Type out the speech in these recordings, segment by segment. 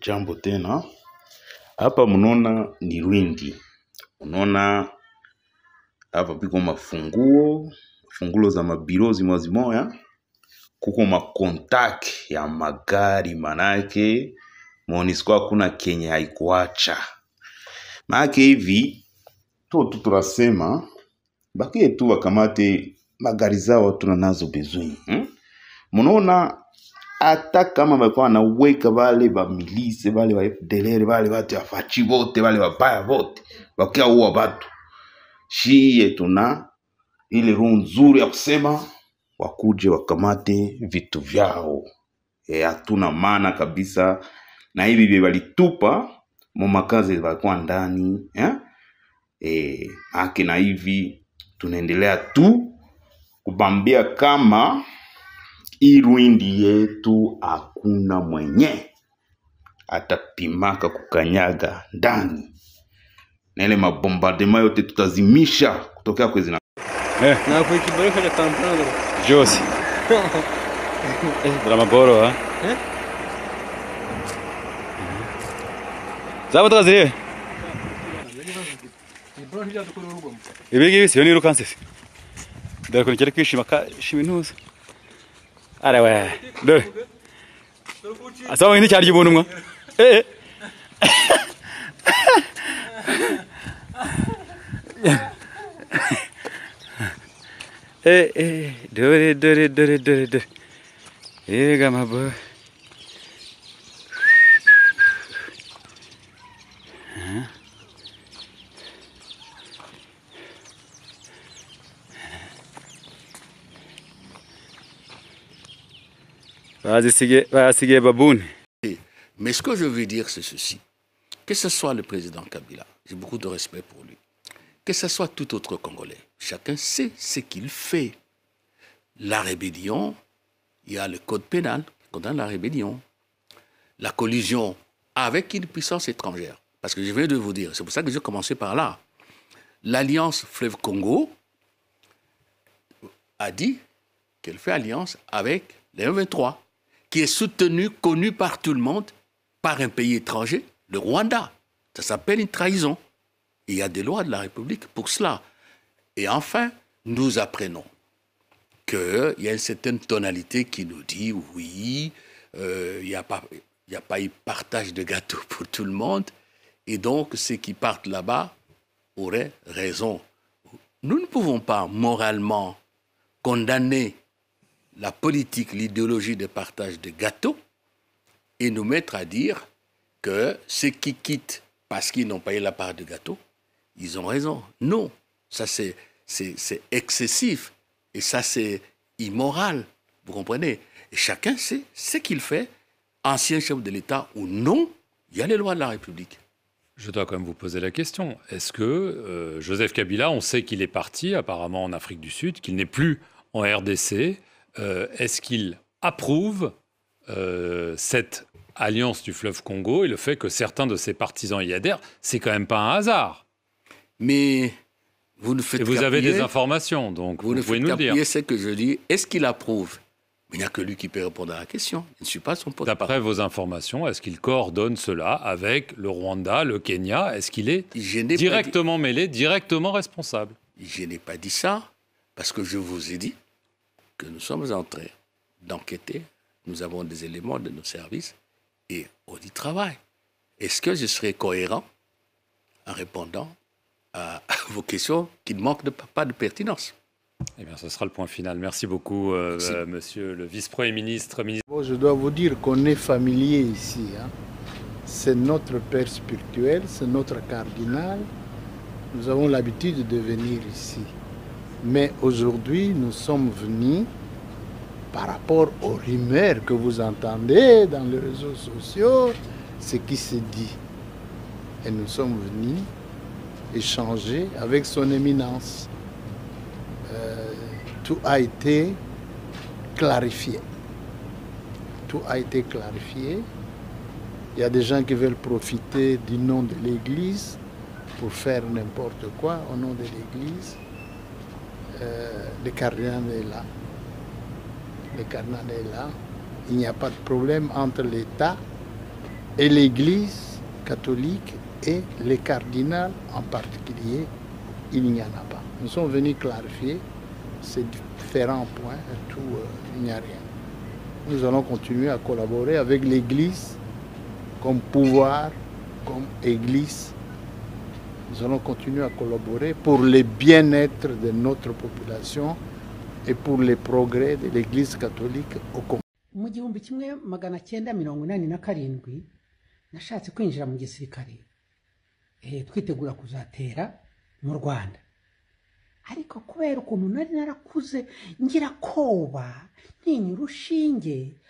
Jambo tena. Hapa mnaona ni Rwindi. Mnaona hapa piko mafungulo za mabiro zimoya. Kuko makontak ya magari, manake Monisco hakuna Kenya haikuacha. Maana hivi tu tunasema baki tu wakamate magari zao tunanazo bezui. Mnaona hata kama walikuwa naweka wale wa milisi, wale wa FDLR, wale watu wa fachi wote, wale wabaya wote, wakia uwa watu. Shie tuna ile roho nzuri ya kusema wakuje wakamate vitu vyao. Hatuna maana kabisa na hivi walitupa mumakazi walikuwa ndani. Haki na hivi tunaendelea tu kubambia kama hii Rwindi yetu hakuna mwenye atapimaka kukanyaga ndani. Na ile mabombardement yote tutazimisha kutokea kwa zina. Na kwa kibaraka ya tampano. Josi. Drama boro ha. Zaba tazire. Ibigi bisi yoni rukanse. Dore ko cyari kwishima ka shiminuza. Are we. Dore. Asawa hindi cyari ubuntu mwa. Dore. Ega mabo. Mais ce que je veux dire, c'est ceci. Que ce soit le président Kabila, j'ai beaucoup de respect pour lui. Que ce soit tout autre Congolais, chacun sait ce qu'il fait. La rébellion, il y a le code pénal qui condamne la rébellion. La collusion avec une puissance étrangère. Parce que je viens de vous dire, c'est pour ça que j'ai commencé par là. L'Alliance Fleuve Congo a dit qu'elle fait alliance avec les M23, qui est soutenu, connu par tout le monde, par un pays étranger, le Rwanda. Ça s'appelle une trahison. Il y a des lois de la République pour cela. Et enfin, nous apprenons qu'il y a une certaine tonalité qui nous dit oui, il n'y a pas eu partage de gâteau pour tout le monde, et donc ceux qui partent là-bas auraient raison. Nous ne pouvons pas moralement condamner la politique, l'idéologie de partage de gâteaux et nous mettre à dire que ceux qui quittent parce qu'ils n'ont pas eu la part de gâteau, ils ont raison. Non, ça c'est excessif et ça c'est immoral, vous comprenez? Et chacun sait ce qu'il fait, ancien chef de l'État ou non, il y a les lois de la République. Je dois quand même vous poser la question. Est-ce que Joseph Kabila, on sait qu'il est parti apparemment en Afrique du Sud, qu'il n'est plus en RDC, est-ce qu'il approuve cette alliance du fleuve Congo et le fait que certains de ses partisans y adhèrent? C'est quand même pas un hasard. Mais vous ne faites et vous avez des informations, donc vous pouvez nous le dire. Ce que je dis, est-ce qu'il approuve? Mais il n'y a que lui qui peut répondre à la question. Je ne suis pas son porte-parole. D'après vos informations, est-ce qu'il coordonne cela avec le Rwanda, le Kenya? Est-ce qu'il est directement mêlé, directement responsable? Je n'ai pas dit ça, parce que je vous ai dit que nous sommes en train d'enquêter. Nous avons des éléments de nos services et on y travaille. Est-ce que je serai cohérent en répondant à vos questions qui ne manquent pas de pertinence? Eh bien, ce sera le point final. Merci beaucoup, monsieur le vice-premier ministre. Bon, je dois vous dire qu'on est familier ici. C'est notre père spirituel, c'est notre cardinal. Nous avons l'habitude de venir ici. Mais aujourd'hui, nous sommes venus par rapport aux rumeurs que vous entendez dans les réseaux sociaux, ce qui se dit. Et nous sommes venus échanger avec son éminence. Tout a été clarifié. Tout a été clarifié. Il y a des gens qui veulent profiter du nom de l'Église pour faire n'importe quoi au nom de l'Église. Le cardinal est là. Le cardinal est là. Il n'y a pas de problème entre l'État et l'Église catholique et les cardinals en particulier, il n'y en a pas. Nous sommes venus clarifier ces différents points et tout, il n'y a rien. Nous allons continuer à collaborer avec l'Église comme pouvoir, comme Église. Nous allons continuer à collaborer pour le bien-être de notre population et pour les progrès de l'Église catholique au Congo. Mu 1987 nashatse kwinjira mu gisirikare twitegura kuzatera mu Rwanda, ariko kubera ukuntu nari narakuze ngira koba ntinya urushinge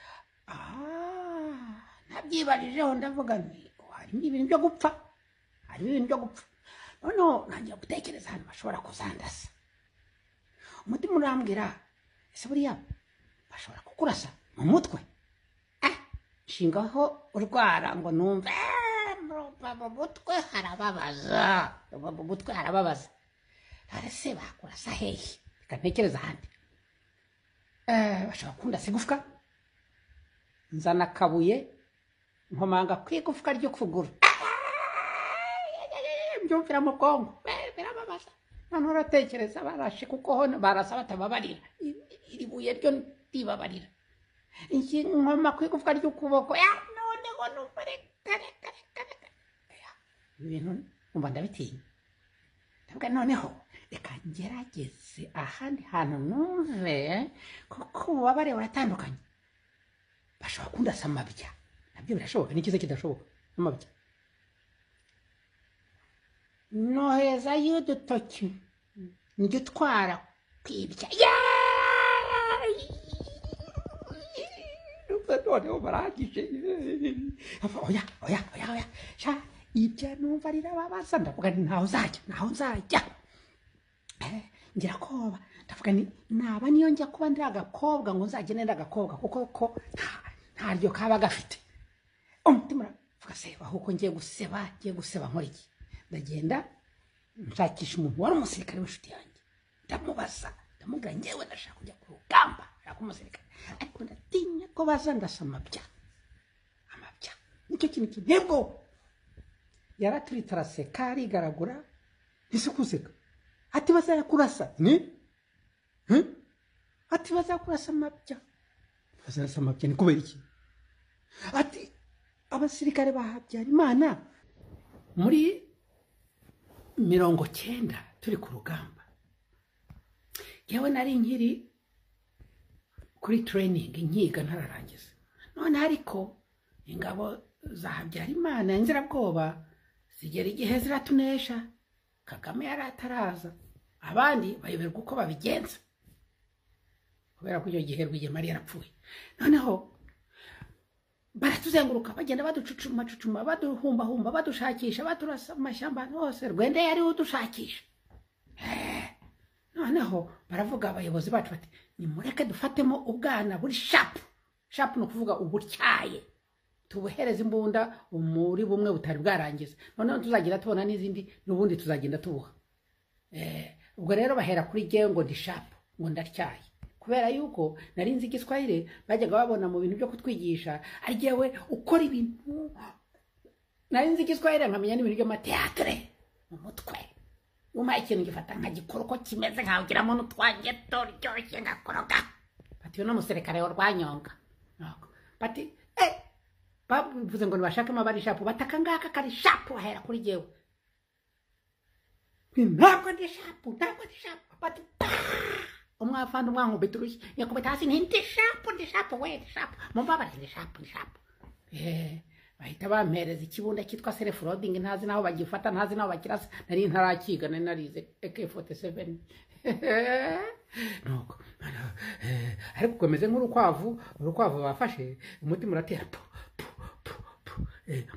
nabyibarijeho ndavuga nti harimo ibintu byo gupfa, noneho ntangira gutekereza ahantu bashobora kuzandasa. Umutima urambwira ese buriya bashobora kukurasa mu mutwe, nshingaho urwara ngo numve mu mutwe harababaza, ese bakurasa hehe? Reka ntekereza ahandi. Bashobora kundasa igufwa, nzana akabuye nkomanga ku igufwa ry'ukuguru, mbyumvira mu bwonko birababaza. Noneho uratekereza barashe kuko ho barasa batababarira, iri buye ryo ndibabarira, nkoma ku igufwa ry'ukuboko, none ngo numva reka ibintu numva ndabitinya. Ndavuga noneho reka ngerageze ahandi hantu numve kuko ububabare buratandukanye. Bashobora kundasa amabya, nabyo birashoboka, n'ikize kidashoboka amabya. Noheza y'udutoki njye utwara kwibya, noneho barangije oya sha ibya numva rirababaza. Ndavuga nti ntaho nzajya ngira koba. Ndavuga nti naba niyo njya kuba ndi agakobwa ngo nzagende ndagakobwa kuko ntaryo kaba gafite. Umutima uravuga se ahuko ngiye guseba nkora iki? Ndagenda nshakisha umuntu wari umusirikare w'inshuti yanjye, ndamubaza, ndamubwira njyewe ndashaka kujya ku rugamba, ndashaka umusirikare, ariko ndatinya ko bazandasa amabya. Nicyo kintu kintebwo. Yaraturitse araseka arigaragura, ese kuseka ati bazakurasa ati bazakurasa amabya. Bazarasa amabya ni kubera iki? Ati abasirikare ba Habyarimana muri 90 turi ku rugamba, yewe nari nkiri kuri training nkiga ntararangiza. None ariko ingabo za Habyarimana inzirabwoba zigera igihe ziratunesha. Kagame yari ataraza, abandi bayoberwa uko babigenza kubera ko icyo gihe Rwigema yari yarapfuye. Noneho baratuzenguruka bagenda baducucuma baduhumba badushakisha, baturasa amashyamba hose. Rwende yari udushakisha. Noneho baravuga abayobozi bacu bati nimureke dufatemo ubwana buri shapu ni ukuvuga ubutyaye, tubuhereza imbunda muri bumwe butari bwarangiza, noneho tuzagira tubona n'izindi n'ubundi tuzagenda tubuha. Ubwo rero bahera kuri jyewe ngo ndi shapu, ngo ndatyaye, kubera yuko nari nzi Igiswahili bajyaga babona mu bintu byo kutwigisha ari jyewe ukora ibintu. Nari nzi Igiswahili nkamenya n'ibintu by'amateatre mu mutwe. Umaye ikintu gifata nkagikora uko kimeze nkawugiramo n'utwange turyoshye ngakoroga. Bati uno musirikare warwanyonga. Bati bavuze ngo nibashakemo abari shapu, bataka ngaka kari shapu ahera kuri jyewe. Ntabwo ndi shapu. Bati umwafanda umwankubita urushyi yakubita hasi nti ndi shapu mumbabarire ndi shapu. Bahita bampereza ikibunda cyitwa self loading, ntazi naho bagifata, ntazi naho bakirasa, nari ntarakiga, nari narize AK47. Nuko ariko komeze nk'urukwavu bafashe, umutima uratera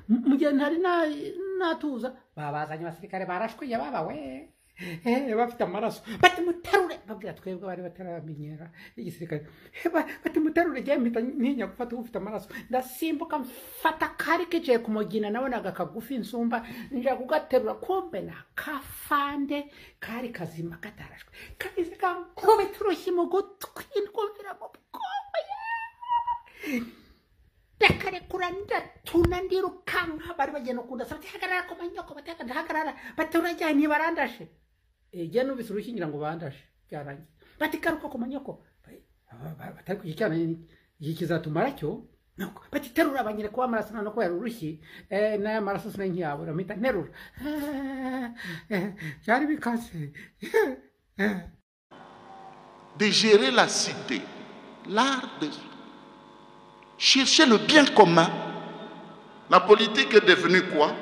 mugihe ntari natuza. Babazanye abasirikare barashwiye babawe bafite amaraso, bati muterure. Babwira twebwe bari bataramenyera igisirikare, bati muterure. Jye mpita ntinya gufata ufite amaraso, ndasimbuka mfata kari kicaye ku mugina, nabonaga kagufi insumba, nja kugaterura, kumbe na kafande kari kazima katarashwe, kagize kankubita urushyi mu gutwi, ndwumvira mu bwonko. ndakarekura ndatuna ndirukanka bari bagenda kundasa bati hagarara ku manyoko bateka ndahagarara bati urajya ntibarandashe je numvise urushingira ngo bandashe byarangiye bati garuka ku manyoko batari kugikana iki kizatumara cyo nuko bati terura abanyere kuba amaraso no kubera urushyi n'aya maraso sinanyabura mpita nterura cyari bikase de gérer la cité, l'art de chercher le bien commun. La politique est devenue quoi?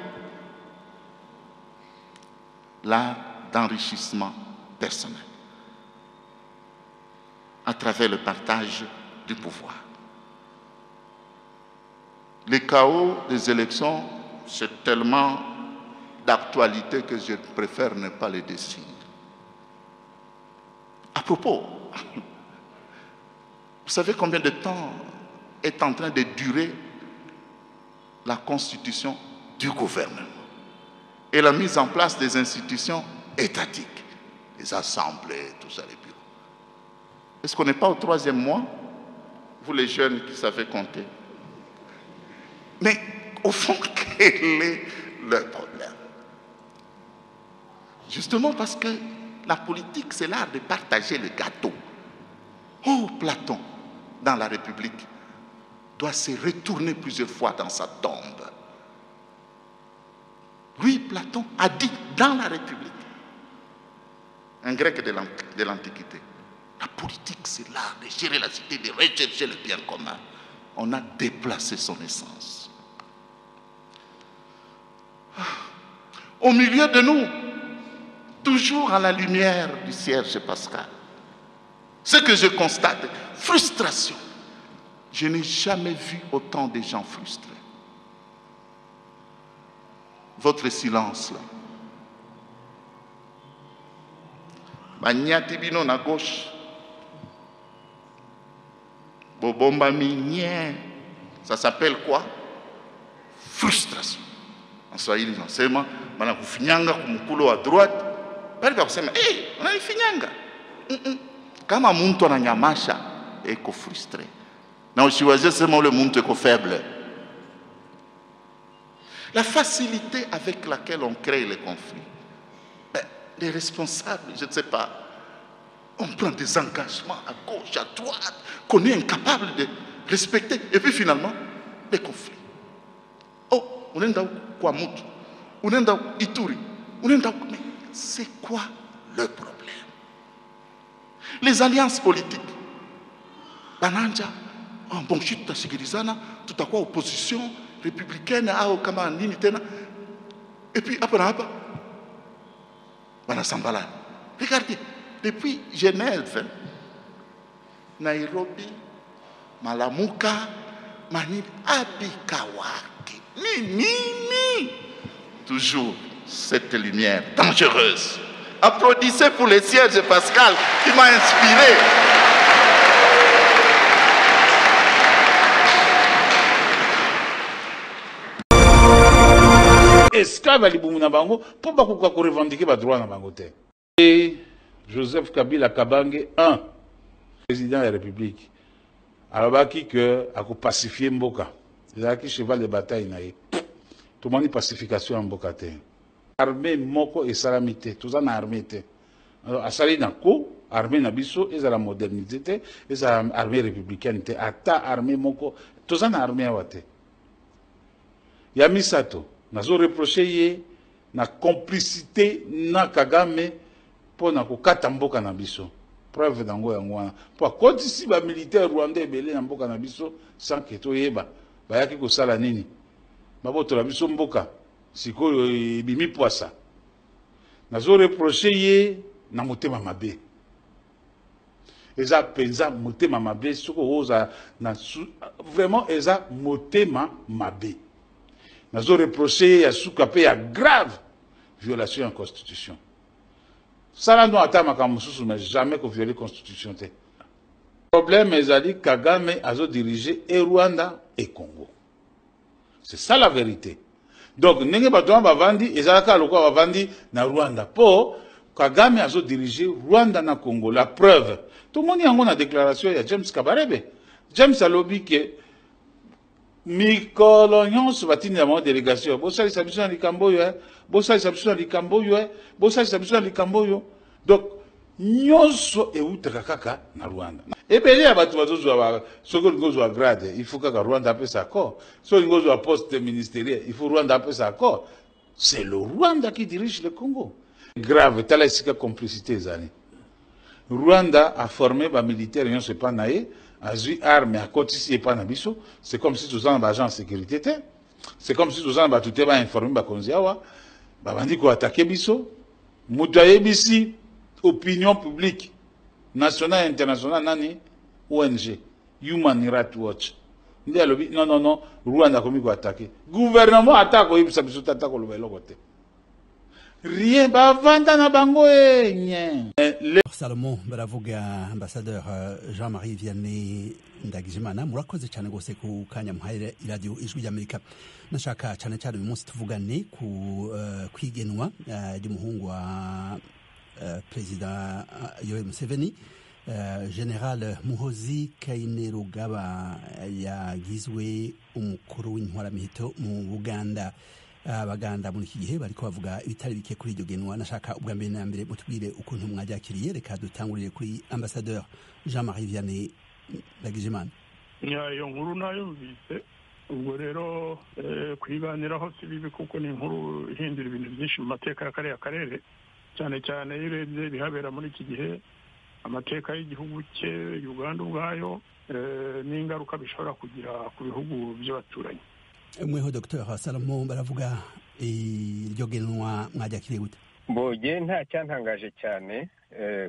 L'art d'enrichissement personnel à travers le partage du pouvoir. Les chaos des élections, c'est tellement d'actualité que je préfère ne pas les dessiner. À propos, vous savez combien de temps est en train de durer la constitution du gouvernement et la mise en place des institutions étatiques, les assemblées, tout ça, les bureaux. Est-ce qu'on n'est pas au 3e mois, vous les jeunes qui savez compter? Mais au fond, quel est le problème? Justement parce que la politique, c'est l'art de partager le gâteau. Oh, Platon, dans la République, doit se retourner plusieurs fois dans sa tombe. Lui, Platon, a dit dans la République, un grec de l'Antiquité, la politique, c'est l'art de gérer la cité, de rechercher le bien commun. On a déplacé son essence. Au milieu de nous, toujours à la lumière du cierge pascal, ce que je constate, frustration. Je n'ai jamais vu autant de gens frustrés. Votre silence là. Banyati bino na gauche. Bobomba minien. Ça s'appelle quoi? Frustration. En Swahili, sema bana kufinyanga kumkulo à droite. Bali bakusema, unanifinyanga. Kama mtu ananyamasha eko frustré. Na usiwaze sema ule mtu eko faible. La facilité avec laquelle on crée les conflits. Les responsables, je ne sais pas, on prend des engagements à gauche, à droite, qu'on est incapable de respecter. Et puis finalement, des conflits. Oh, on est dans Kwamutu, on est dans Ituri, on est dans... Mais c'est quoi le problème? Les alliances politiques. Bananja, en bon chute ta sigirizana, tout à quoi opposition républicaine à Okama Ninitena. Et puis après, Banasambala. Regardez, depuis Genève, Nairobi, Malamuka, Manil, Abikawaki, Nini, toujours cette lumière dangereuse. Applaudissez pour les sièges Pascal qui m'a inspiré. Esclave alibumu na bango pour bakuka ko revendiquer ba droit na bango te. Et Joseph Kabila Kabange 1 président de la République alobaki que ako pacifier mboka. Ezaki cheval de bataille na ye. Tout moni pacification en mboka te. Armée moko esalami te, toza na armée te. Alors asali na ko armée na biso ezala modernité te, ezala armée républicaine te, ata armée moko toza na armée wa te. Ya misato nazo reproché ye na complicité na Kagame pour na kokata mboka na biso. Preuve dango yango wana. Po kotisi ba militaire rwandais belé na mboka na biso sans que toyeba bayaki kosala nini. Baboto la biso mboka sikoyo bimi poisa. Nazo reproché ye na motema mabe. Eza penza motema mabe soko oza na vraiment eza motema mabe. Nazo reproché ya suka pe ya grave violation en constitution. Ça no atama ka mususu mais jamais ko violer constitution te. Problème ezali Kagame azo diriger et Rwanda et Congo. C'est ça la vérité. Donc nenge bato bavandi ezalaka lokwa bavandi na Rwanda po Kagame azo diriger Rwanda na Congo. La preuve, tout le monde yango na déclaration ya James Kabarebe. James alobi ke mikolo nyonso batindela bango délégation bosalisa biso na likambo oyo bosalisa biso na likambo oyo bosalisa biso na likambo oyo. Donc nyonso eutaka kaka na Rwanda. Ebele ya bato bazozwa soki olingi ozwa grade il faut kaka Rwanda apesa accord, soki olingi ozwa poste ministériel il faut Rwanda apesa accord. C'est le Rwanda qui dirige le Congo. Grave tala esika complicité ezali. Rwanda a formé ba militaire nyonso epa na ye, azwi arme akotisi epa na biso. C'est comme si tozala na ba agent de sécurité te, c'est comme si tozala na bato te ba informer bakonzi awa babandi koatake biso. Moto ayebisi opinion publique nationale et internationale nani ONG Human Rights Watch nde alobi non Rwanda komi koatake gouvernement ata koyebisa biso tata koloba eloko te rien bavanda na bango nye. Salomon baravuga ambassadeur Jean-Marie Vianney Ndagijimana, murakoze cyane gose ku kanya muhaye radio Ijwi ry'Amerika. Nashaka cyane cyane uyu munsi tuvugane ku kwigenwa ry'umuhungu wa President Yoweri Museveni, General Muhoozi Kainerugaba yagizwe umukuru w'intwaramiheto mu Buganda. Abaganda muri iki gihe bariko bavuga ibitari bike kuri iryo genwa. Nashaka ubwa mbere na mbere mutubwire ukuntu mwajakiriye. Reka dutangurire kuri ambassadeur Jean-Marie Vianney Ndagijimana. Iyo nkuru nayumvise, ubwo rero kwiganiraho si bibi kuko ni inkuru ihindura ibintu byinshi mu mateka y'akariya karere, cyane cyane iyo urebye bihabera muri iki gihe, amateka y'igihugu cye Uganda ubwayo n'ingaruka bishobora kugira ku bihugu by'abaturanyi. Mweho Dr. Salomon baravuga iryo genwa mwajakiriye gute? Boge nta cyantangaje cyane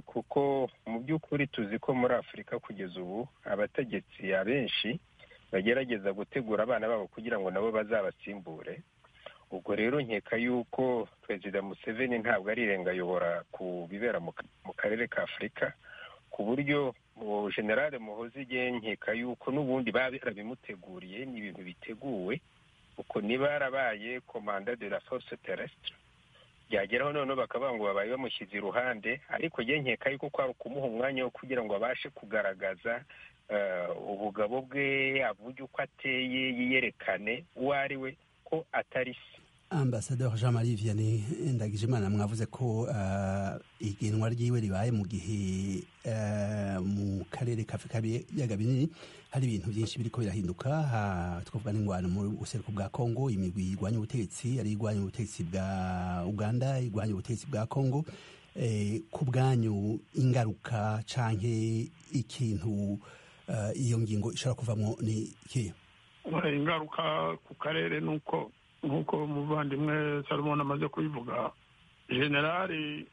kuko mu by'ukuri tuzi ko muri Afurika kugeza ubu abategetsi abenshi bagerageza gutegura abana babo kugira ngo nabo bazabasimbure. Ubwo rero nkeka yuko President Museveni ntabwo ari irengayobora ku bibera mu karere ka Afurika, ku buryo General Muhoozi nkeka yuko n'ubundi barabimuteguriye n'ibintu biteguwe, uko niba yarabaye commandant de la force terrestre byageraho none bakavuga ngo babaye bamushyize iruhande, ariko nkeka yuko kwari kumuha umwanya wo kugira ngo abashe kugaragaza ubugabo bwe, avuge uko ateye, yiyerekane uwo ari we ko atari se. Ambassadeur Jean-Marie Vianney Ndagijimana, mwavuze ko igenwa ryiwe ribaye mu gihe mu karere ka Afurika y'ibiyaga binini hari ibintu byinshi biriko birahinduka. Twavuga n'ingwano mu buseruko bwa Congo, imigwi igwanya ubutegetsi, ari igwanya ubutegetsi bwa Uganda, igwanya ubutegetsi bwa Congo. Ku bwanyu ingaruka canke ikintu iyo ngingo ishobora kuvamo ni iki? Ingaruka ku karere nuko nkuko umuvandimwe Salomon amaze kubivuga, Generali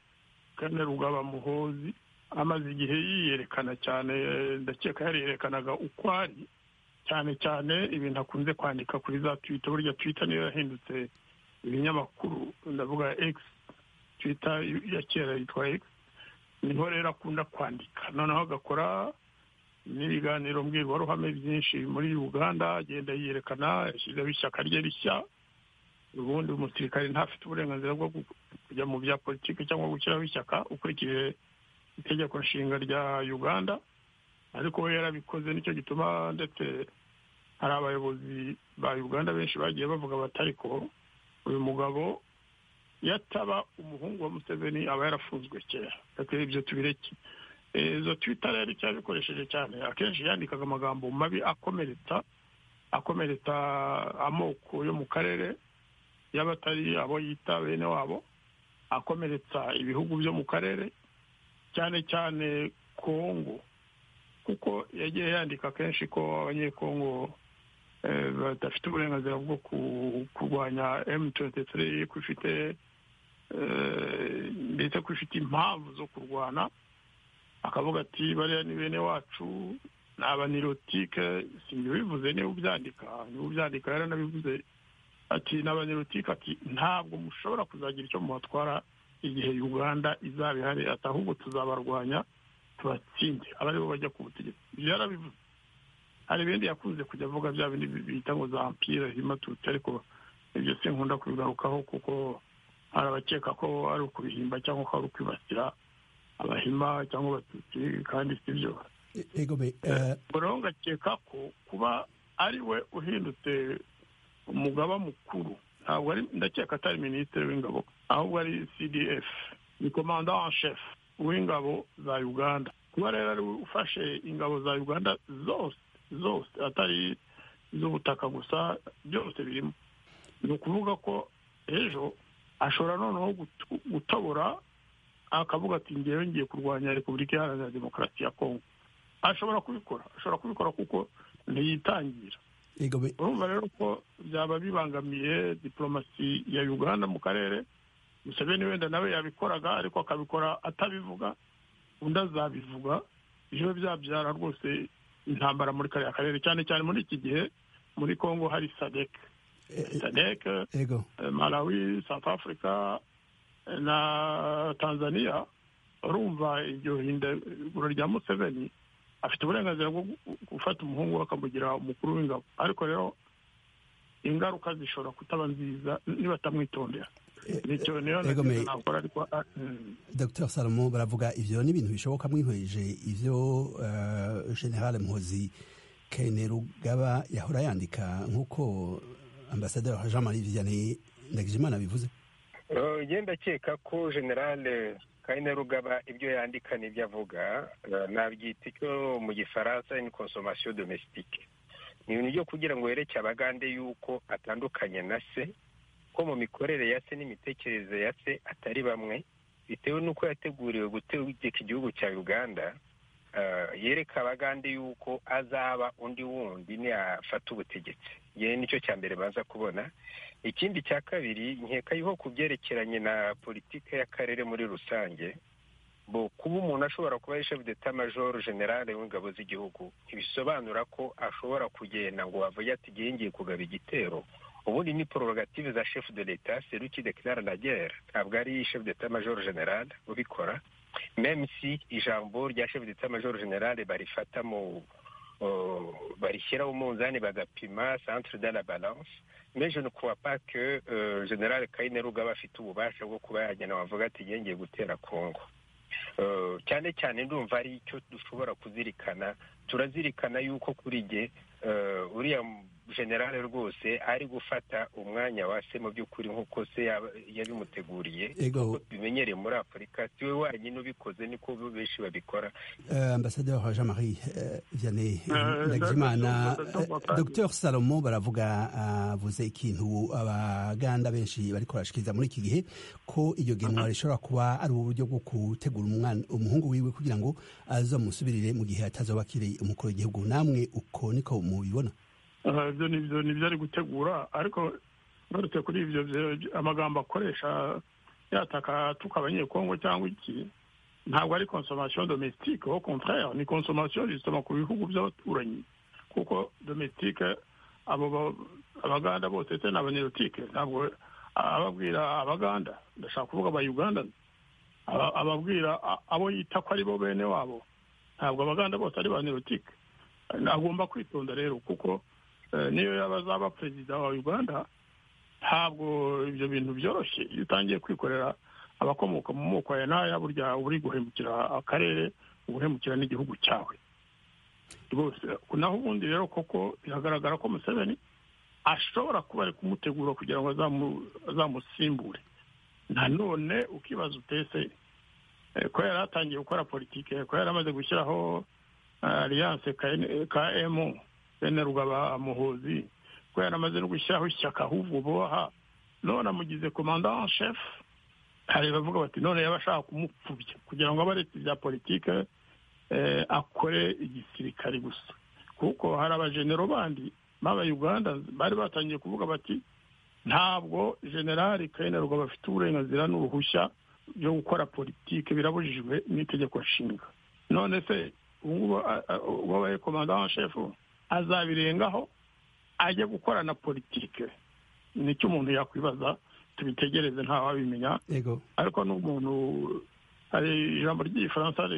Kainerugaba Muhoozi amaze igihe yiyerekana cyane, ndakeka yariyerekanaga uko ari, cyane cyane ibintu akunze kwandika kuri za Twitter. Burya Twitter niyo yahindutse ibinyamakuru, ndavuga X, Twitter ya kera yitwa X, niho rero akunda kwandika. Noneho agakora n'ibiganiro mbwirwaruhame byinshi muri Uganda, agenda yiyerekana, yashyizeho ishyaka rye rishya. Ubundi umusirikare ntafite uburenganzira bwo kujya mu bya politiki cyangwa gushyiraho ishyaka ukurikije itegeko nshinga rya Uganda, ariko we yarabikoze. Nicyo gituma ndetse hari abayobozi ba Uganda benshi bagiye bavuga batariko uyu mugabo yataba umuhungu wa Museveni aba yarafunzwe kera. Reka ibyo tubireke. Izo Twitter yari cyabikoresheje cyane, akenshi yandikaga amagambo mabi akomeretsa amoko yo mu karere y'abatari abo yita bene wabo, akomeretsa ibihugu byo mu karere, cyane cyane Kongo, kuko yagiye yandika kenshi ko abanyekongo badafite uburenganzira bwo kurwanya M23, ndetse ko ifite impamvu zo kurwana. Akavuga ati bariya ni bene wacu, ni abanirotike. Sinbivuze niba ubyandika yaranabivuze ati n'abanirotike, ati ntabwo mushobora kuzagira icyo mubatwara igihe Uganda izaba ihari, ati ahubwo tuzabarwanya tubatsinde abari bo bajya ku butegetsi. Yarabivuze. Hari ibindi yakunze kujya avuga bya bindi bita ngo za empire himatutse, ariko ibyo sinkunda kubigarukaho kuko hari abakeka ko ari ukubihimba cyangwa ko ari ukwibasira abahima cyangwa abatutsi, kandi si byo. Ngakeka ko kuba ari we uhindutse umugaba mukuru, ntabwo ari, ndakeka atari minisitiri w'ingabo ahubwo ari CDF, ni commandant en chef w'ingabo za Uganda. Kuba rero ari ufashe ingabo za Uganda zose atari iz'ubutaka gusa, byose birimo, ni ukuvuga ko ejo ashobora noneho gutobora akavuga ati ngewe ngiye kurwanya Repubulika Iharanira Demokarasi ya Kongo. ashobora kubikora kuko ntiyitangira. urumva rero ko byaba bibangamiye diplomasi ya Uganda mu karere. Museveni wenda nawe yabikoraga, ariko akabikora atabivuga, undi azabivuga, ibyo byabyara rwose intambara muri kariya karere, cyane cyane muri iki gihe muri Kongo hari SADC, Malawi, South Africa na Tanzania. Urumva iryo hindagura rya Museveni, afite uburenganzira bwo gufata umuhungu we akamugira umukuru w'ingabo, ariko rero ingaruka zishobora kutaba nziza niba atamwitondera. Dr. Salomo baravuga ivyo ni ibintu bishoboka mwihweje ivyo General Muhozi Kainerugaba yahora yandika nk'uko Ambassadeur Jean-Marie Vianney Ndagijimana bivuze. Genda keka ko General Kainerugaba ibyo yandika n'ibyo avuga nabyita icyo mu Gifaransa une consommation domestique. Ni ibintu byo kugira ngo yereke abagande yuko atandukanye na se, ko mu mikorere ya se n'imitekerereze ya se atari bamwe, bitewe n'uko yateguriwe gutegeka igihugu cya Uganda. Yereka abagande yuko azaba undi wundi ni afata ubutegetsi. Ye nicyo cya mbere baza kubona. Ikindi cya kabiri, nkeka yuko kubyerekeranye na politike y'akarere muri rusange, bo kuba umuntu ashobora kuba chef d'état major general w'ingabo z'igihugu ibisobanura ko ashobora kugenda ngo avuye ati ngiye kugaba igitero. Ubundi ni prerogative za chef de l'état, c'est lui qui déclare la guerre, ntabwo ari chef d'état major general ubikora, même si ijambo rya chef d'état major general barifata mu barishyiraho umunzani bagapima centre de la balance. Mais je ne crois pas que General Kainerugaba afite ububasha bwo kuba yagena wavuga ati ngiye gutera Kongo. Cyane cyane ndumva ari icyo dushobora kuzirikana. Turazirikana yuko kuri jye uriya general rwose ari gufata umwanya wa se mu by'ukuri nk'uko se yabimuteguriye, bimenyereye muri Afurika. Siwe wenyine ubikoze, niko benshi babikora. Ambassadeur Jean-Marie Vianney Ndagijimana, Dr. Salomo baravuga avuze ikintu abaganda benshi bariko barashikiza muri iki gihe, ko iryo genwa rishobora kuba ari uburyo bwo gutegura umuhungu wiwe kugira ngo azomusubirire mu gihe atazoba akiri umukuru w'igihugu. Namwe uko niko mubibona? Ibyo nibyo ari gutegura, ariko ngarutse kuri ibyo amagambo akoresha yataka abanyekongo cyangwa iki, ntabwo ari consommation domestique, au contraire ni consommation justement ku bihugu by'abaturanyi, kuko domestique abo abaganda bose se n'abanyerotique. Ntabwo ababwira abaganda, ndashaka kuvuga abayuganda, ababwira abo yita ko ari bo bene wabo, ntabwo abaganda bose ari banyerotique. Agomba kwitonda rero, kuko niyo yaba azaba perezida wa Uganda, ntabwo ibyo bintu byoroshye. Iyo utangiye kwikorera abakomoka mu moko ya n'aya, burya uri guhemukira akarere, uguhemukira n'igihugu cyawe rwose. Naho ubundi rero koko biragaragara ko Museveni ashobora kuba ari kumutegura kugira ngo azamusimbure. Nanone ukibaza utese ko yari atangiye gukora politike, ko yari amaze gushyiraho alliance KM Kainerugaba Muhozi, ko yaramaze no gushyiraho ishyaka ahubwo boha, none amugize commandant en chef. Hari bavuga bati none yabashaka kumupfubya kugira ngo abaretse bya politike akore igisirikare gusa, kuko hari abagenero bandi baba Uganda bari batangiye kuvuga bati ntabwo General Kainerugaba bafite uburenganzira n'uruhushya byo gukora politike, birabujijwe n'itegeko nshinga. None se wabaye commandant en chef azabirengaho ajya gukora na politike? Nicyo umuntu yakwibaza, tubitegereze nta wabimenya. Ariko n'umuntu hari ijambo ry'igifaransa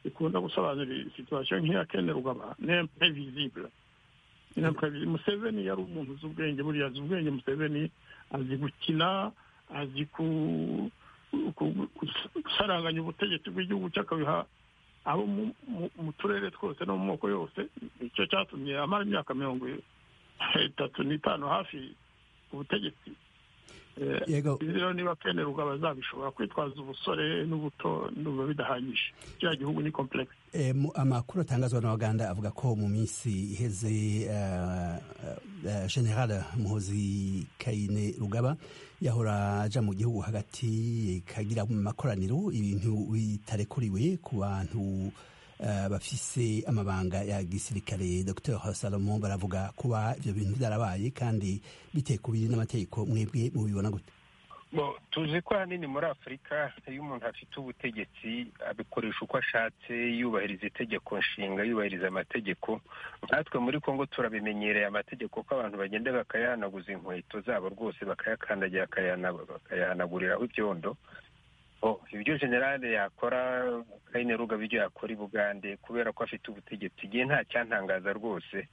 rikunda gusobanura situation nk'iya Kainerugaba, n'imprévisible. Museveni yari umuntu uzi ubwenge, buriya azi ubwenge. Museveni azi gukina, azi gusaranganya ubutegetsi bw'igihugu cy'akabiha abo mu turere twose no mu moko yose. Icyo cyatumye amara imyaka 35 hafi ubutegetsi. Rero niba Kene Rugaba bazabishobora kwitwaza ubusore n'ubuto n'ubu bidahagije. Cya gihugu ni complex. Amakuru atangazwa na Uganda avuga ko mu minsi iheze General Muhoozi Kainerugaba yahora aja mu gihugu hagati kagira mu makoraniro ibintu bitarekuriwe ku bantu bafise amabanga ya gisirikare. Dr Salomon baravuga kuba ivyo bintu byarabaye kandi bitekubiri n'amategeko. Mwebwe mubibona gute? Tuzi ko hanini muri Afurika iyo umuntu afite ubutegetsi abikoresha uko ashatse, yubahiriza itegeko nshinga, yubahiriza amategeko. Natwe muri Kongo turabimenyereye amategeko ko abantu bagenda bakayahanaguza inkweto zabo rwose bakayakandagira bakayahanaguriraho ibyondo. Ibyo generale yakora Kainerugaba ibyo yakora i Bugande kubera ko afite ubutegetsi igihe nta cyantangaza rwose,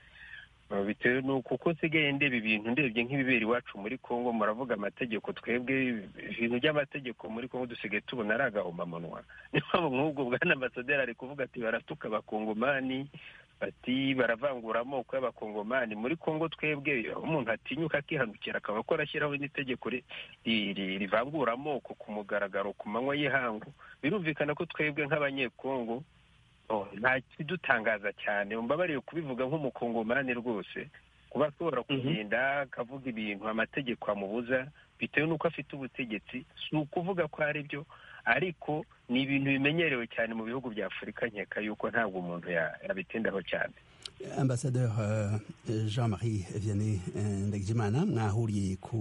bitewe nuko uko nsigaye ndeba ibintu ndebye nk'ibibera iwacu muri Kongo. Muravuga amategeko, twebwe ibintu by'amategeko muri Kongo dusigaye tubona ari agahomamunwa. Niyo mpamvu nk'ubwo bwana ambasaderi ari kuvuga ati baratuka abakongomani, bati baravangura amoko y'abakongomani. Muri Kongo twebwe umuntu atinyuka akihanukira akaba ko arashyiraho n'itegeko rivangura amoko ku mugaragaro ku manywa y'ihangu. Birumvikana ko twebwe nk'abanyekongo nta kidutangaza cyane. Mbabariye kubivuga nk'umukongomani rwose, kuba ashobora kugenda akavuga ibintu amategeko amubuza bitewe n'uko afite ubutegetsi, si ukuvuga ko ari byo, ariko ni ibintu bimenyerewe cyane mu bihugu bya Afurika. Nkeka yuko ntabwo umuntu yabitindaho cyane. Ambassadeur Jean-Marie Vianney Ndagijimana, mwahuriye ku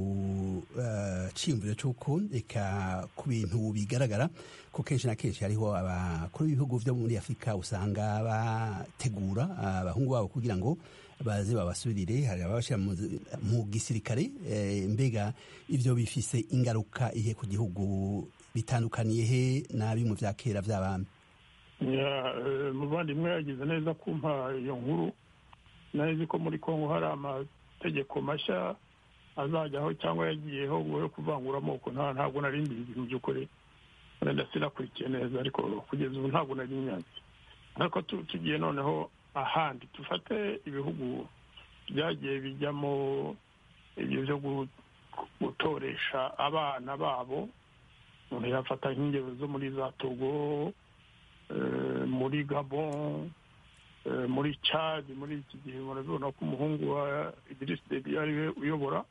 cyiyumviro cy'uko eka ku bintu bigaragara ko kenshi na kenshi hariho abakuru b'ibihugu byo muri Afurika usanga bategura abahungu babo kugira ngo baze babasubirire, hari ababashyira mu gisirikare. Mbega ivyo bifise ingaruka ihe ku gihugu, bitandukaniye he na bimwe vya kera vy'abami? Muvandimwe yagize neza kumpa iyo nkuru. Nazi ko muri Kongo hari amategeko mashya azajyaho cyangwa yagiyeho yo kuvangura amoko. Ntabwo nari mbizi ibintu by'ukuri, wenda sinakurikiye neza, ariko kugeza ubu ntabwo nari nyanzi. Ariko tugiye noneho ahandi, tufate ibihugu byagiye bijyamo ibyo byo gutoresha abana babo. Umuntu yafata nk'ingero zo muri za Togo, muri Gabon, muri Chad. Muri iki gihe murabona ko umuhungu wa Idriss Deby ariwe uyobora.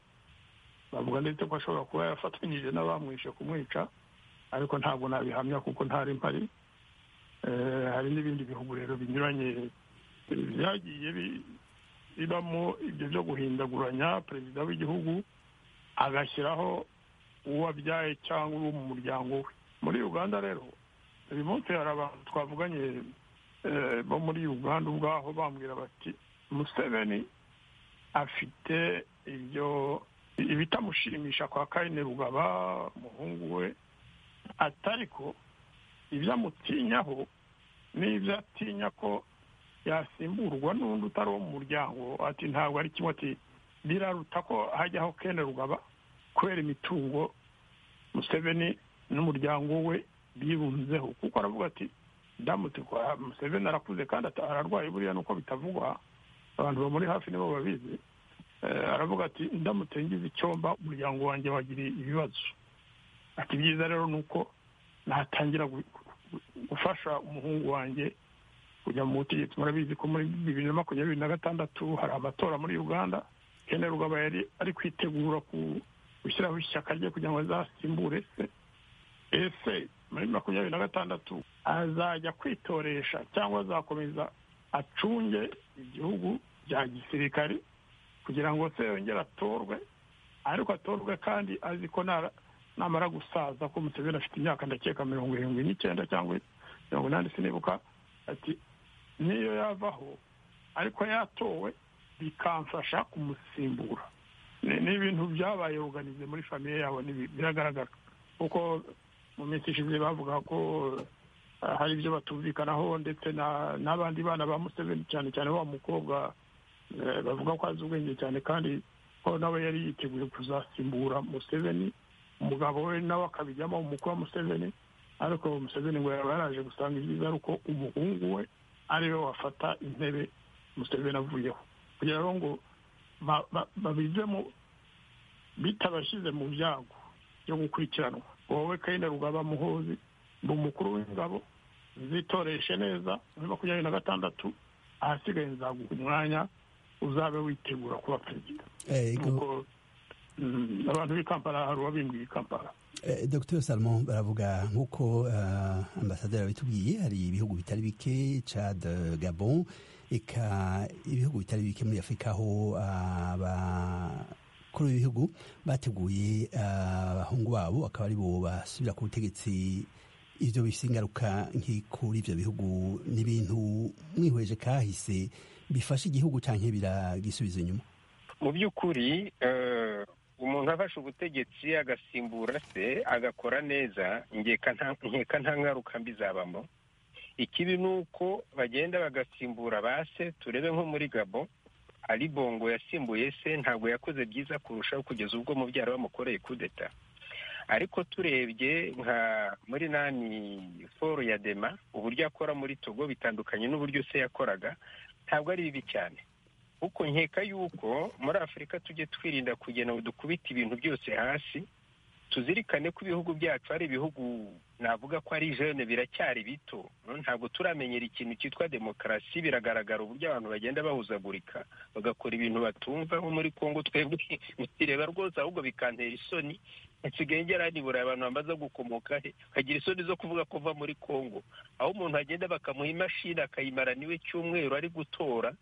Bavuga ndetse ko ashobora kuba yafatanyije n'abamwishe kumwica, ariko ntabwo nabihamya kuko ntari mpari. Hari n'ibindi bihugu rero binyuranye byagiye bibamo ibyo byo guhindaguranya perezida w'igihugu agashyiraho uwo abyaye cyangwa uwo mu muryango we. Muri Uganda rero uyu munsi hari abantu twavuganye bo muri Uganda ubwaho bambwira bati Museveni afite ibyo ibitamushimisha kwa Kainerugaba umuhungu we, atariko ibyo amutinyaho n'ibyo atinya ko yasimburwa n'undi utari wo mu muryango. Ati ntabwo ari kimwe, ati biraruta ko hajyaho Kainerugaba kubera imitungo Museveni n'umuryango we birunzeho. Kuko aravuga ati ndamutse kwa Museveni arakuze kandi ararwaye, buriya nuko bitavugwa, abantu bo muri hafi nibo babizi. Aravuga ati ndamutse ngize icyomba umuryango wanjye wagira ibibazo. Ati byiza rero nuko natangira gufasha umuhungu wanjye kujya mu butegetsi. Murabizi ko muri 2026 hari amatora muri Uganda. Kainerugaba yari ari kwitegura gushyiraho ishyaka rye kugira ngo azasimbure se. Ese muri 2026 azajya kwitoresha cyangwa azakomeza acunge igihugu bya gisirikare kugira ngo se yongere atorwe? Ariko atorwe kandi azi ko namara gusaza, ko Museveni afite imyaka ndakeka 79 cyangwa 80 sinibuka. Ati niyo yavaho ariko yatowe bikamfasha kumusimbura. Ni ibintu byabaye organize muri famiye yabo, biragaragara kuko mu minsi ishize bavuga ko hari ibyo batumvikanaho, ndetse n'abandi bana ba Museveni cyane cyane wa mukobwa bavuga ko azi ubwenge cyane kandi ko nawe yari yiteguye kuzasimbura Museveni. Umugabo we nawe akabijyamo umukuru wa Museveni. ariko Museveni ngo yaba yaraje gusanga ibyiza ari uko umuhungu we ariwe wafata intebe Museveni avuyeho kugira ngo babivemo bitabashyize mu byago byo gukurikiranwa. Wowe Kainerugaba Muhoozi ni umukuru w'ingabo, zitoreshe neza muri 26 ahasigaye nzaguha umwanya uzabe witegura kuba perezida. Nuko abantu b'i Kampala hari uwabimbwiye Kampala. Dr Salmon baravuga nk'uko ambasaderi abitubwiye, hari ibihugu bitari bike, Chad, Gabon, eka ibihugu bitari bike muri Afurika aho abakuru b'ibihugu bateguye abahungu babo akaba ari bo basubira ku butegetsi. Ivyo bifise ingaruka nk'ikuri ivyo bihugu n'ibintu mwihweje kahise bifasha igihugu canke biragisubiza inyuma? Mu by'ukuri umuntu afashe ubutegetsi agasimbura se agakora neza, nkeka nta ngaruka mbi zabamo. Ikibi ni uko bagenda bagasimbura base. Turebe nko muri Gabon, Ali Bongo yasimbuye se, ntabwo yakoze byiza kurushaho kugeza ubwo mubyara bamukoreye kudeta. Ariko turebye nka muri Foro ya Dema, uburyo akora muri Togo bitandukanye n'uburyo se yakoraga, ntabwo ari bibi cyane. Uko nkeka yuko muri Afurika tujye twirinda kugena ngo dukubita ibintu byose hasi, tuzirikane ko ibihugu byacu ari ibihugu navuga ko ari jeune, biracyari bito, ntabwo turamenyera ikintu cyitwa demokarasi. Biragaragara uburyo abantu bagenda bahuzagurika bagakora ibintu batumva. Nko muri Kongo twebwe mutireba rwose, ahubwo bikantera isoni. Nsigaye ngera nibura abantu bamaze gukomoka he, kagira isoni zo kuvuga ko va muri Kongo, aho umuntu agenda bakamuha imashini akayimara niwe cyumweru ari gutora,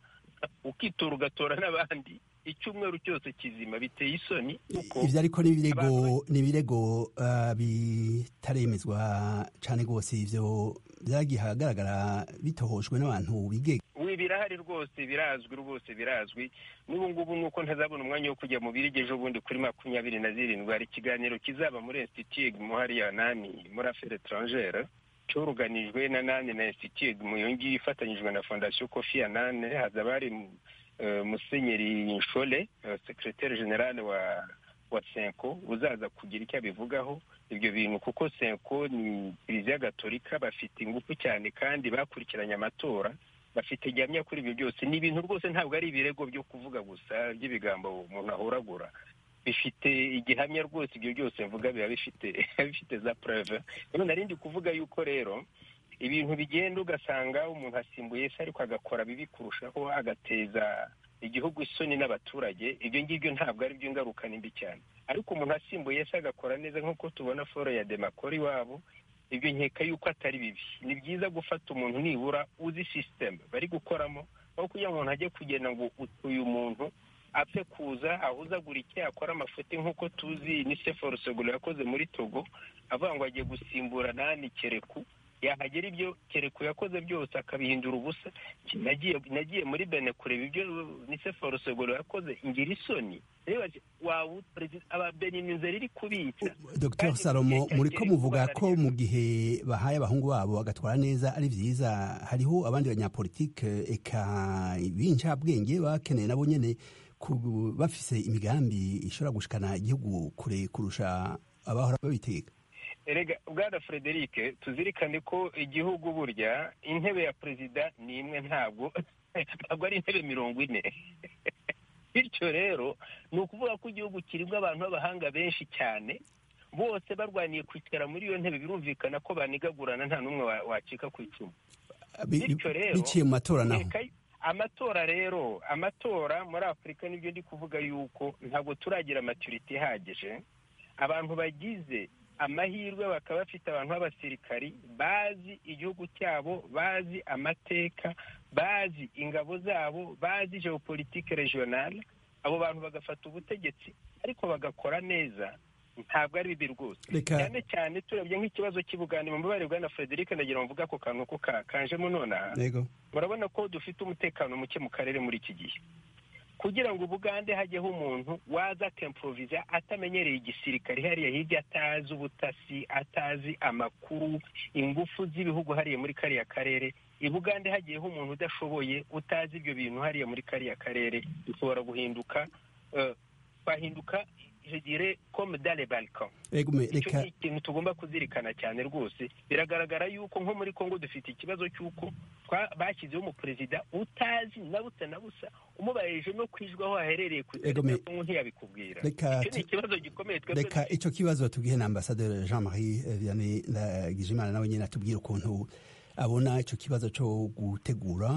ukitora ugatora n'abandi icyumweru cyose kizima. Biteye isoni. Ivyo ariko n'ibirego bitaremezwa cane rwose, ivyo byagiye ahagaragara bitohojwe n'abantu bigega. Birahari rwose, birazwi. N'ubu ngubu nuko ntazabona umwanya wo kujya mu birige ejo bundi kuri 27 hari ikiganiro kizaba muri Institut hariya muri Affaires étrangères cyoruganijwe na Institut Muyongi ifatanyijwe na Fondation Kofi Annan. Hazaba hari Musenyeri Nshole, secrétaire général wa Senko, uzaza kugira icyo abivugaho ibyo bintu, kuko Senko ni Kiliziya Gatolika, bafite ingufu cyane kandi bakurikiranye amatora, bafite gihamya kuri ibyo byose. Ni ibintu rwose, ntabwo ari ibirego byo kuvuga gusa by'ibigambo umuntu ahoragura, bifite igihamya rwose. Ibyo byose mvuga biba bifite za preuve. Narindi kuvuga yuko rero ibintu bigenda ugasanga umuntu asimbuye se ariko agakora bibi kurushaho, agateza igihugu isoni n'abaturage. Ibyo ngibyo ntabwo ari byo ngaruka nimbi cyane. Ariko umuntu asimbuye se agakora neza nk'uko tubona Foro ya Dema kuri wabo, ibyo nkeka yuko atari bibi. Ni byiza gufata umuntu nibura uzi system bari gukoramo, aho kugira ngo umuntu ajye kugenda ngo uyu muntu apfe kuza ahuzagurike akora amafuti nk'uko tuzi ni Sefor Segolo yakoze muri Togo, avuga ngo agiye gusimbura Kereku. Yahagera ibyo Kereku yakoze byose akabihindura ubusa. Nagiye muri Benin kureba ibyo ni Sefor Segolo yakoze, ngira isoni. Wow, president Benin inzara iri kubitsa. Dr Salomo, muriko muvuga ko mu gihe bahaye abahungu babo bagatwara neza ari vyiza, hariho abandi banyapolitike eka b'incabwenge bakeneye nabo nyene bafise imigambi ishobora gushikana igihugu kure kurusha abahora babitegeka. Erega Bwana Frederic, tuzirikane ko igihugu burya intebe ya perezida ni imwe, ntabwo ari intebe 40. Bityo rero ni ukuvuga ko igihugu kirimo abantu b'abahanga benshi cyane, bose barwaniye kwicara muri iyo ntebe. Birumvikana ko banigagurana, nta n'umwe wacika ku icumu. Bityo rero biciye mu matora naho amatora muri Afurika, nibyo ndi kuvuga yuko ntabwo turagira maturity ihagije. Abantu bagize amahirwe bakaba bafite abantu b'abasirikari bazi igihugu cyabo, bazi amateka, bazi ingabo zabo, bazi geopolitique regionale. Abo bantu bagafata ubutegetsi ariko bagakora neza, ntabwo ari bibi rwose. Cyane cyane turebye nk'ikibazo cy'Ubugande, mu mbabare Bwana Frederic, ndagira mvuga ko kantu ko kanjemo nonaha. Murabona ko dufite umutekano muke mu karere muri iki gihe. Kugira ngo Ubugande hajyeho umuntu waza akemprovisa atamenyereye igisirikare hariya hirya, atazi ubutasi, atazi amakuru, ingufu z'ibihugu hariya muri kariya karere, Ubugande hagiyeho umuntu udashoboye, utazi ibyo bintu hariya muri kariya karere, bishobora guhinduka twahinduka je dirais comme dans les Balkans. Reka ikintu tugomba kuzirikana cyane rwose biragaragara yuko nko muri Kongo dufite ikibazo cy'uko bashyizeho umuperezida utazi na busa umubayeje no kwijwaho aherereye ku Kongo ntiyabikubwira. Icyo ni ikibazo gikomeye twebwe. Reka icyo kibazo tugihe na ambassadeur Jean-Marie Vianney Ndagijimana nawe nyine atubwira ukuntu abona icyo kibazo cyo gutegura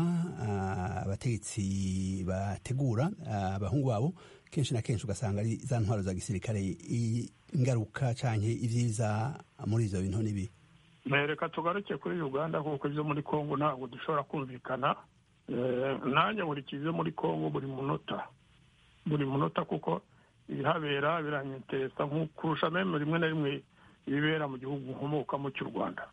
abategetsi bategura abahungu babo kenshi na kenshi ugasanga ari za ntwaro za gisirikare, ingaruka canke ivyiza muri ivyo bintu nibi. Reka tugaruke kuri Uganda kuko ivyo muri Kongo ntabwo dushobora kumvikana. Nanjye buri kize muri Kongo buri munota kuko ibihabera biranyeteresa nk'ukurusha meme rimwe na rimwe ibibera mu gihugu nkomokamo cy'u Rwanda.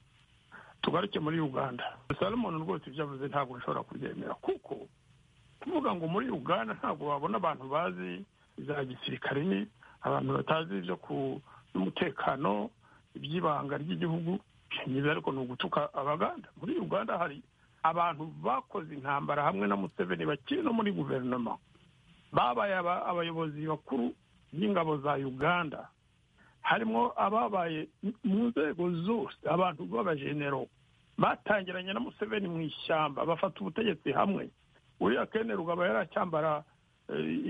Tugaruke muri Uganda. Salomon rwose ivyo avuze ntabwo nshobora kubyemera kuko kuvuga ngo muri Uganda ntabwo babona abantu bazi za gisirikare, ni abantu batazi ibyo ku umutekano iby'ibanga ry'igihugu nyiza, ariko ni ugutuka Abaganda. Muri Uganda hari abantu bakoze intambara hamwe na Museveni bakiri no muri guverinoma, babaye abayobozi bakuru b'ingabo za Uganda, harimo ababaye mu nzego zose, abantu b'abajenero batangiranye na Museveni mu ishyamba bafata ubutegetsi hamwe. Uriya Kene Rugaba yaracyambara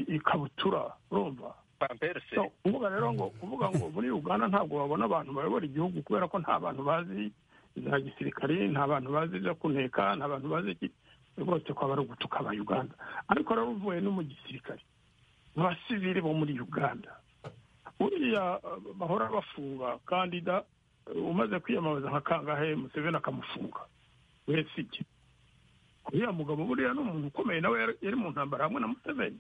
ikabutura, urumva kuvuga rero ngo muri Uganda ntabwo babona abantu bayobora igihugu kubera ko nta bantu bazi za gisirikare, nta bantu bazi ibyo kuneka, nta bantu bazi rwose ko bari gutuka aba Uganda. Ariko rero uvuye no mu gisirikare abasivili bo muri Uganda uriya bahora bafunga kandida umaze kwiyamamaza nka kangahe Museveni akamufunga wese iki. Uriya mugabo buriya ni umuntu ukomeye, nawe yari mu ntambara hamwe na Museveni,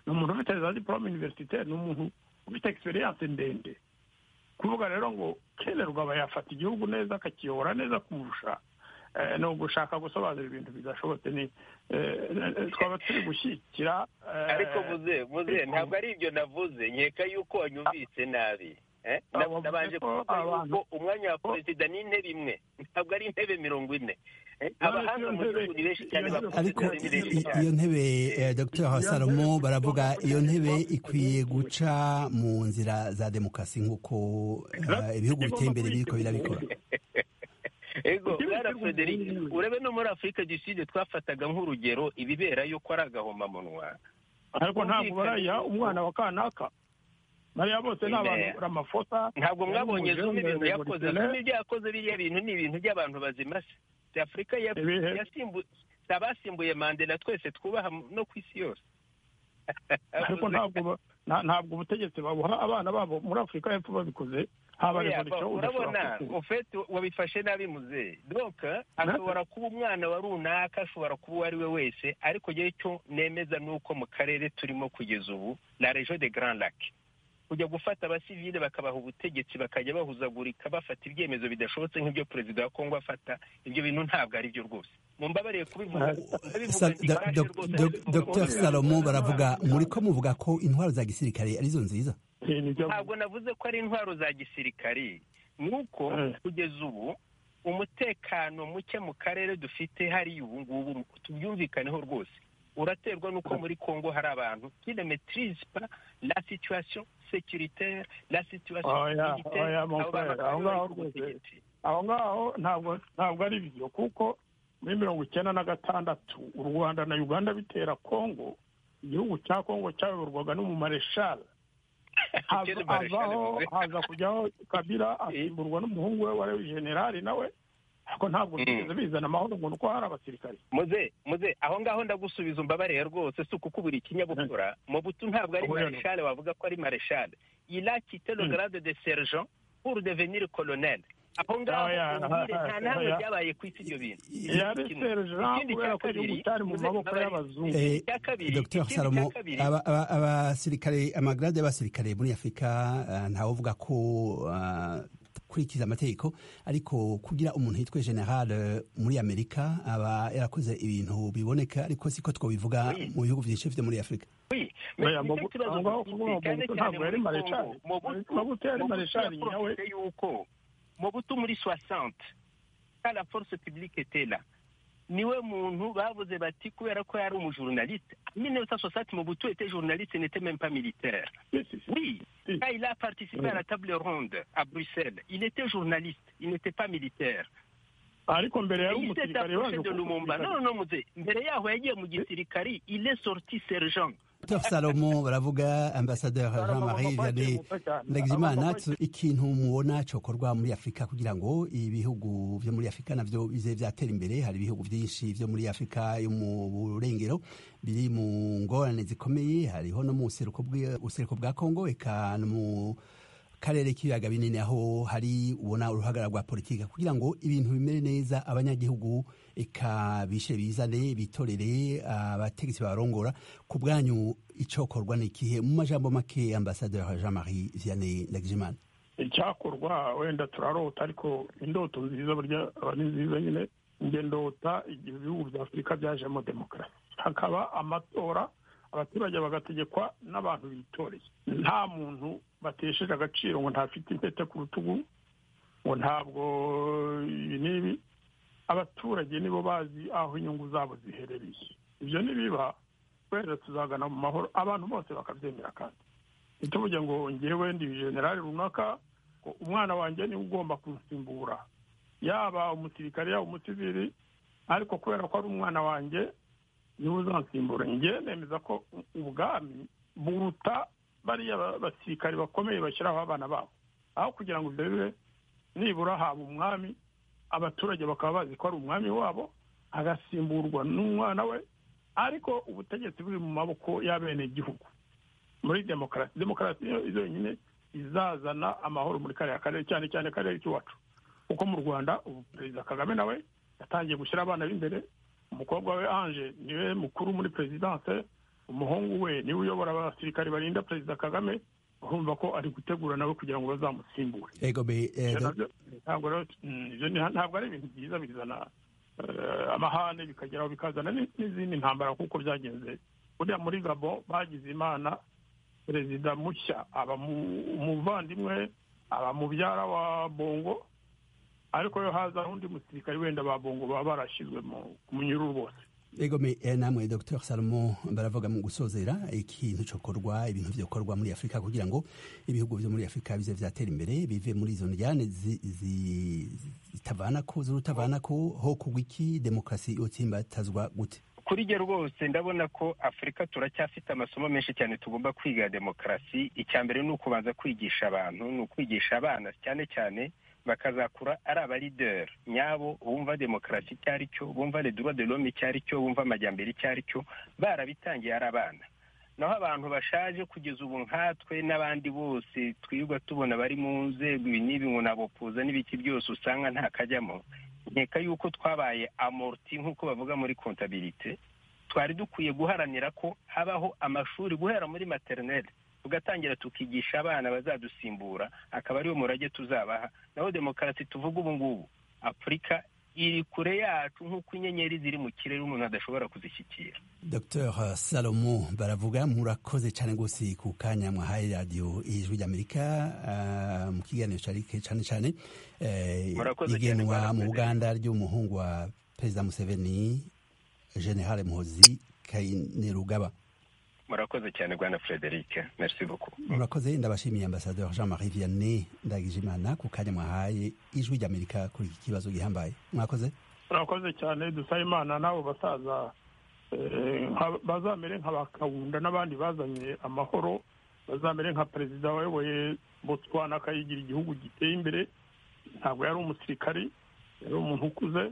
ni umuntu ufite za diplome universitaire, ni umuntu ufite experience ndende. Kuvuga rero ngo Kene Rugaba yafata igihugu neza akakiyobora neza kumurusha no gushaka gusobanura ibintu bidashobotse, ni twaba turi gushyikira. Ariko muze ntabwo ari ibyo navuze, nkeka yuko wanyumvise nabi. Nabanje kuvuga yuko umwanya wa perezida ni intebe imwe, ntabwo ari intebe 40. Abahanga mu gihugu ni benshi cyane. Ariko iyo ntebe Dr. Salomo baravuga iyo ntebe ikwiye guca mu nzira za demokarasi nk'uko ibihugu biteye imbere biriko birabikora. Ego Bwana Frederic, urebe no muri Afrika du Sud twafataga nk'urugero ibiberayo ko ari agahomamunwa, ariko ntabwo barayiha umwana wa kanaka. Mariya bose n'abantu Ramaphosa ntabwo mwabonye Zuma ibintu yakoze. Zuma ibyo yakoze biriya bintu ni ibintu by'abantu bazima se. Afrika yasimbuye Mandela twese twubaha no ku isi yose. Ariko ntabwo ubutegetsi babuha abana babo muri Afrika y'Epfo babikoze. Urabona ufite wabifashe nabi muze. Donc ashobora kuba umwana wa runaka, ashobora kuba uwo ari we wese, ariko gihe cyo nemeza nuko mu karere turimo kugeza ubu la région des Grands Lacs kujya gufata abasivile bakabaha ubutegetsi bakajya bahuzagurika bafata ibyemezo bidashobotse nk'ibyo perezida wa Kongo afata, ibyo bintu ntabwo ari byo rwose. Mumbabariye kubivuga. Dr. Salomo baravuga muri ko muvuga ko intwaro za gisirikare arizo nziza. Ntabwo navuze ko ari intwaro za gisirikare, nuko kugeza ubu umutekano muke mu karere dufite hari ubu ngubu tubyumvikaneho rwose uraterwa nuko muri Kongo hari abantu qui ne maîtrisent pas la situation sécuritaire, la situation militaire. Aho ngaho ntabwo ari byo kuko muri 1996 u Rwanda na Uganda bitera Kongo, igihugu cya Kongo cyayoborwaga n'umumareshal. Haza kujyaho Kabila asimburwa n'umuhungu we wari generali nawe, ariko ntabwo bigeze bizana amahoro ngo nuko hari abasirikare. Muze aho ngaho ndagusubiza umbabariye rwose, si uko buri kinyabupfura. Mobutu ntabwo ari mareshal, wavuga ko ari mareshal. Il a quitté le grade de sergent pour devenir colonel. Aho ngaho nta ntabwo byabaye ku isi ibyo bintu. Yari sergent kubera ko igihugu cyari mu maboko y'abazungu. Dr. Salomo, abasirikare, amagrade y'abasirikare muri Afrika ntawovuga ko kurikiza amategeko, ariko kugira umuntu yitwe general muri Amerika aba yarakoze ibintu biboneka, ariko siko twobivuga mu bihugu byinshi byo muri Afrika. Mobutu muri 60 quand la force publique était là, niwe muntu bavuze bati kubera ko yari umujournaliste. En 1960, Mobutu était journaliste, il n'était même pas militaire. Oui, quand il a participé à la table ronde à Bruxelles, il était journaliste, il n'était pas militaire. ariko mbere yari Il s'est umusirikare approché de Lumumba. Non, muze. Mbere yaho yagiye mu gisirikari, il est sorti sergent. Dr Salomo baravuga ambassadeur Jean-Marie Vianney Ndagijimana, ikintu mubona cokorwa muri Afrika kugira ngo ibihugu vyo muri Afrika navyo bize vyatera imbere? Hari ibihugu vyinshi vyo muri Afrika yo mu burengero biri mu ngorane zikomeye, hariho no mu useruko bwa Kongo, eka no mu karere k'ibiyaga binini aho hari ubona uruhagarara rwa politika, kugira ngo ibintu bimere neza abanyagihugu eka bishe bizane bitorere abategetsi barongora. Ku bwanyu icokorwa n'ikihe? Mu majambo make, ambassadeur Jean-Marie Vianney Ndagijimana. icyakorwa wenda turarota, ariko indoto nziza burya aba ari nziza nyine. Nge ndota igihe ibihugu bya Afurika byajemo demokarasi, hakaba amatora, abaturage bagategekwa n'abantu bitoreye, nta muntu batesheje agaciro ngo ntafite impete ku rutugu, ngo ntabwo ibi n'ibi. Abaturage nibo bazi aho inyungu zabo ziherereye. Ibyo nibiba wenda tuzagana mu mahoro, abantu bose bakabyemera. Kandi ntituvuge ngo ngewe ndi generali runaka, umwana wanjye niwe ugomba kunsimbura, yaba umusirikare yaba umusivili, ariko kubera ko ari umwana wanjye niwe uzansimbura. Nge nemeza ko ubwami buruta bariya basirikare bakomeye bashyiraho abana babo, aho kugira ngo bibe nibura haba umwami, abaturage bakaba bazi ko ari umwami wabo, agasimburwa n'umwana we, ariko ubutegetsi buri mu maboko y'abene gihugu. Muri demokarasi izo nyine izazana amahoro muri kariya karere, cyane cyane karere cy'iwacu. Kuko mu Rwanda ubu Perezida Kagame nawe yatangiye gushyira abana b'imbere. Umukobwa we Ange niwe mukuru muri presidence, umuhungu we niwe uyobora abasirikare barinda Perezida Kagame. Urumva ko ari gutegura nawe kugira ngo bazamusimbure. Ntabwo ari ibintu byiza, bizana amahane, bikageraho bikazana n'izindi ntambara, kuko byagenze buriya muri Gabon. Bagize imana, perezida mushya aba umuvandimwe, aba mubyara wa Bongo, ariko yo haza undi musirikare wenda ba Bongo baba barashyizwe mu munyururu bose. Namwe Dr Salomo baravuga mu gusozera ikintu cokorwa, ibintu vyokorwa muri Afrika kugira ngo ibihugu vyo muri Afrika bize vyatera imbere, bive muri izo njyane zitavanako ho kugwiki demokrasi yotsimbatazwa gute? Kuri jye rwose ndabona ko Afrika turacyafite amasomo menshi cyane tugomba kwiga demokarasi. Icyambere ni ukubanza kwigisha abantu, ni ukwigisha abana cyane cyane, bakazakura ari abalider nyabo, bumva demokarasi icyo ari cyo, bumva les droits de l'homme icyo ari cyo, bumva amajyambere icyo ari cyo, barabitangiye ari abana. Naho abantu bashaje kugeza ubu nkatwe n'abandi bose twirirwa tubona bari mu nzego ibi n'ibi ngo nabopuza n'ibiki byose usanga nta kajyamo, nkeka yuko twabaye amorti nk'uko bavuga muri comptabilité. Twari dukwiye guharanira ko habaho amashuri guhera muri maternelle, tugatangira tukigisha abana bazadusimbura, akaba ariwo murage tuzabaha. Naho demokarasi tuvuga ubu ngubu, Afurika iri kure yacu nk'uko inyenyeri ziri mu kirere umuntu adashobora kuzishyikira. Dr Salomo baravuga, murakoze cyane gose ku kanya mwahaye radio Ijwi ry'Amerika mu kiganiro cyane cyane igenwa mu Uganda ry'umuhungu wa Perezida Museveni, General Muhoozi Kainerugaba. Murakoze cyane Bwana Frederic, merci beaucoup. Murakoze, ndabashimiye ambassadeur Jean-Marie Vianney Ndagijimana ku kanya mwahaye Ijwi ry'Amerika kuri iki kibazo gihambaye. Murakoze. Murakoze cyane, dusaba Imana nabo basaza bazamere nk'abakawunda n'abandi bazanye amahoro, bazamere nka perezida wayoboye Botswana akayigira igihugu giteye imbere. Ntabwo yari umusirikari, yari umuntu ukuze.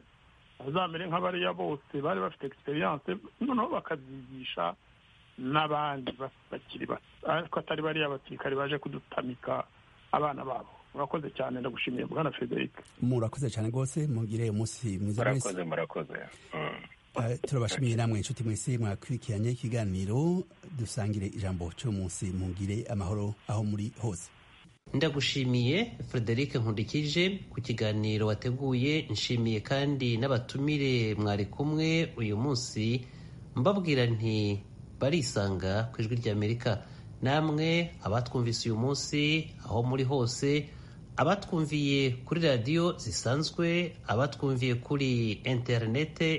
Bazamere nk'abariya bose bari bafite experience, noneho bakazigisha n'abandi bakiri bato, ariko atari bariya abasirikare baje kudutamika abana babo. Murakoze cyane, ndagushimiye Bwana Frederic. Murakoze cyane rwose, mugire umunsi mwiza mwese. Murakoze. Turabashimiye namwe inshuti mwese mwakurikiranye ikiganiro dusangire ijambo cy'umunsi. Mugire amahoro aho muri hose. Ndagushimiye Frederic Nkundikije ku kiganiro wateguye. Nshimiye kandi n'abatumire mwari kumwe uyu munsi, mbabwira nti barisanga ku Ijwi ry'Amerika. Namwe abatwumvise uyu munsi aho muri hose, abatwumviye kuri radiyo zisanzwe, abatwumviye kuri interinete